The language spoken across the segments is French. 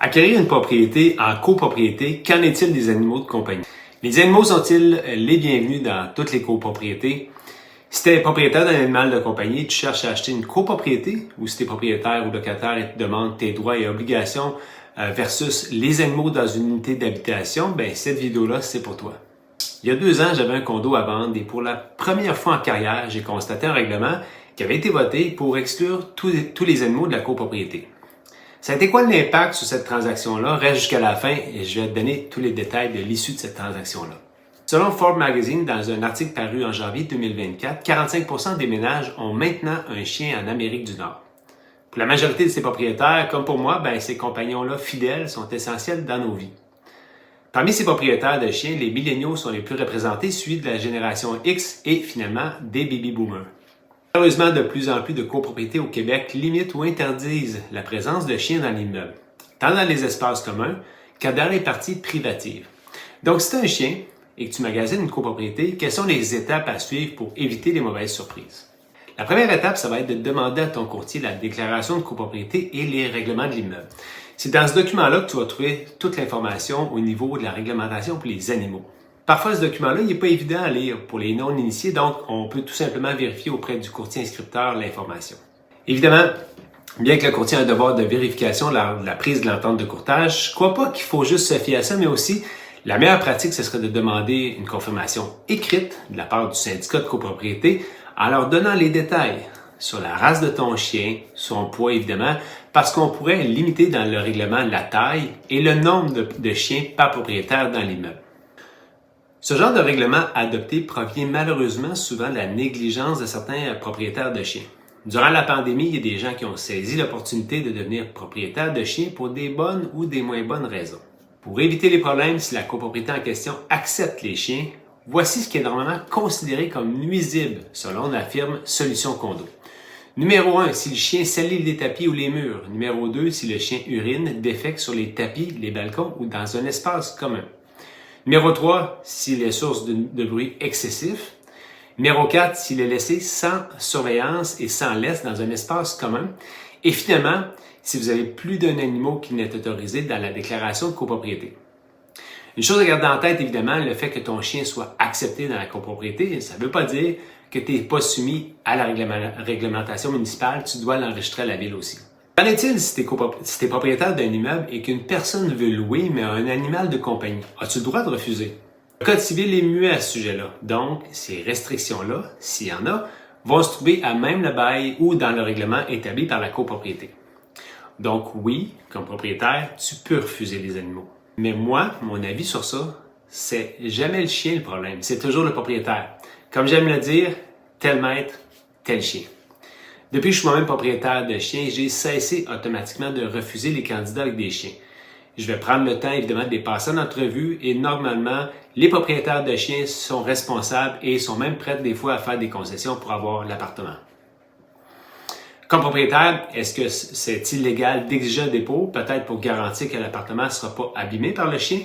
Acquérir une propriété en copropriété, qu'en est-il des animaux de compagnie? Les animaux sont-ils les bienvenus dans toutes les copropriétés? Si tu es propriétaire d'un animal de compagnie, tu cherches à acheter une copropriété ou si tu es propriétaire ou locataire et te demandes tes droits et obligations versus les animaux dans une unité d'habitation, ben cette vidéo-là, c'est pour toi. Il y a 2 ans, j'avais un condo à vendre et pour la première fois en carrière, j'ai constaté un règlement qui avait été voté pour exclure tous les animaux de la copropriété. Ça a été quoi l'impact sur cette transaction-là? Reste jusqu'à la fin et je vais te donner tous les détails de l'issue de cette transaction-là. Selon Forbes Magazine, dans un article paru en janvier 2024, 45% des ménages ont maintenant un chien en Amérique du Nord. Pour la majorité de ces propriétaires, comme pour moi, ces compagnons-là fidèles sont essentiels dans nos vies. Parmi ces propriétaires de chiens, les milléniaux sont les plus représentés, suivis de la génération X et finalement des baby-boomers. Malheureusement, de plus en plus de copropriétés au Québec limitent ou interdisent la présence de chiens dans l'immeuble, tant dans les espaces communs que dans les parties privatives. Donc, si tu as un chien et que tu magasines une copropriété, quelles sont les étapes à suivre pour éviter les mauvaises surprises? La première étape, ça va être de demander à ton courtier la déclaration de copropriété et les règlements de l'immeuble. C'est dans ce document-là que tu vas trouver toute l'information au niveau de la réglementation pour les animaux. Parfois, ce document-là, il n'est pas évident à lire pour les non-initiés, donc on peut tout simplement vérifier auprès du courtier inscripteur l'information. Évidemment, bien que le courtier ait un devoir de vérification lors de la prise de l'entente de courtage, je ne crois pas qu'il faut juste se fier à ça, mais aussi la meilleure pratique, ce serait de demander une confirmation écrite de la part du syndicat de copropriété en leur donnant les détails sur la race de ton chien, son poids évidemment, parce qu'on pourrait limiter dans le règlement la taille et le nombre de chiens par propriétaire dans l'immeuble. Ce genre de règlement adopté provient malheureusement souvent de la négligence de certains propriétaires de chiens. Durant la pandémie, il y a des gens qui ont saisi l'opportunité de devenir propriétaires de chiens pour des bonnes ou des moins bonnes raisons. Pour éviter les problèmes si la copropriété en question accepte les chiens, voici ce qui est normalement considéré comme nuisible selon la firme Solutions Condo. Numéro 1, si le chien salit les tapis ou les murs. Numéro 2, si le chien urine, défèque sur les tapis, les balcons ou dans un espace commun. Numéro 3, s'il est source de bruit excessif. Numéro 4, s'il est laissé sans surveillance et sans laisse dans un espace commun. Et finalement, si vous avez plus d'un animal qui n'est autorisé dans la déclaration de copropriété. Une chose à garder en tête, évidemment, le fait que ton chien soit accepté dans la copropriété, ça ne veut pas dire que tu n'es pas soumis à la réglementation municipale, tu dois l'enregistrer à la ville aussi. Qu'en est-il si tu es propriétaire d'un immeuble et qu'une personne veut louer, mais a un animal de compagnie? As-tu le droit de refuser? Le Code civil est muet à ce sujet-là. Donc, ces restrictions-là, s'il y en a, vont se trouver à même le bail ou dans le règlement établi par la copropriété. Donc oui, comme propriétaire, tu peux refuser les animaux. Mais moi, mon avis sur ça, c'est jamais le chien le problème, c'est toujours le propriétaire. Comme j'aime le dire, tel maître, tel chien. Depuis que je suis moi-même propriétaire de chiens, j'ai cessé automatiquement de refuser les candidats avec des chiens. Je vais prendre le temps, évidemment, de les passer en entrevue et normalement, les propriétaires de chiens sont responsables et sont même prêts des fois à faire des concessions pour avoir l'appartement. Comme propriétaire, est-ce que c'est illégal d'exiger un dépôt, peut-être pour garantir que l'appartement ne sera pas abîmé par le chien?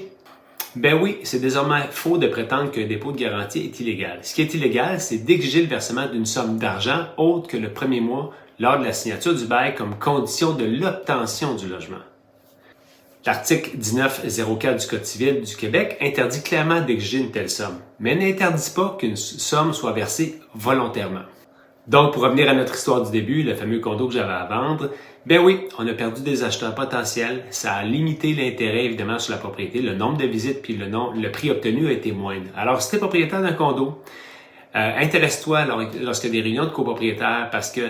Ben oui, c'est désormais faux de prétendre qu'un dépôt de garantie est illégal. Ce qui est illégal, c'est d'exiger le versement d'une somme d'argent autre que le premier mois lors de la signature du bail comme condition de l'obtention du logement. L'article 1904 du Code civil du Québec interdit clairement d'exiger une telle somme, mais n'interdit pas qu'une somme soit versée volontairement. Donc, pour revenir à notre histoire du début, le fameux condo que j'avais à vendre, ben oui, on a perdu des acheteurs potentiels. Ça a limité l'intérêt, évidemment, sur la propriété. Le nombre de visites puis le prix obtenu a été moindre. Alors, si tu es propriétaire d'un condo, intéresse-toi lorsqu'il y a des réunions de copropriétaires parce que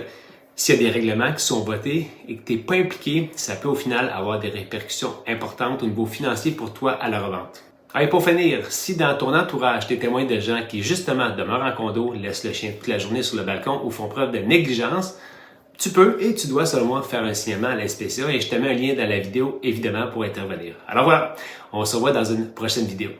s'il y a des règlements qui sont votés et que tu n'es pas impliqué, ça peut au final avoir des répercussions importantes au niveau financier pour toi à la revente. Et pour finir, si dans ton entourage, tu es témoin de gens qui justement demeurent en condo, laissent le chien toute la journée sur le balcon ou font preuve de négligence, tu peux et tu dois selon moi faire un signalement à la SPCA et je te mets un lien dans la vidéo évidemment pour intervenir. Alors voilà, on se revoit dans une prochaine vidéo.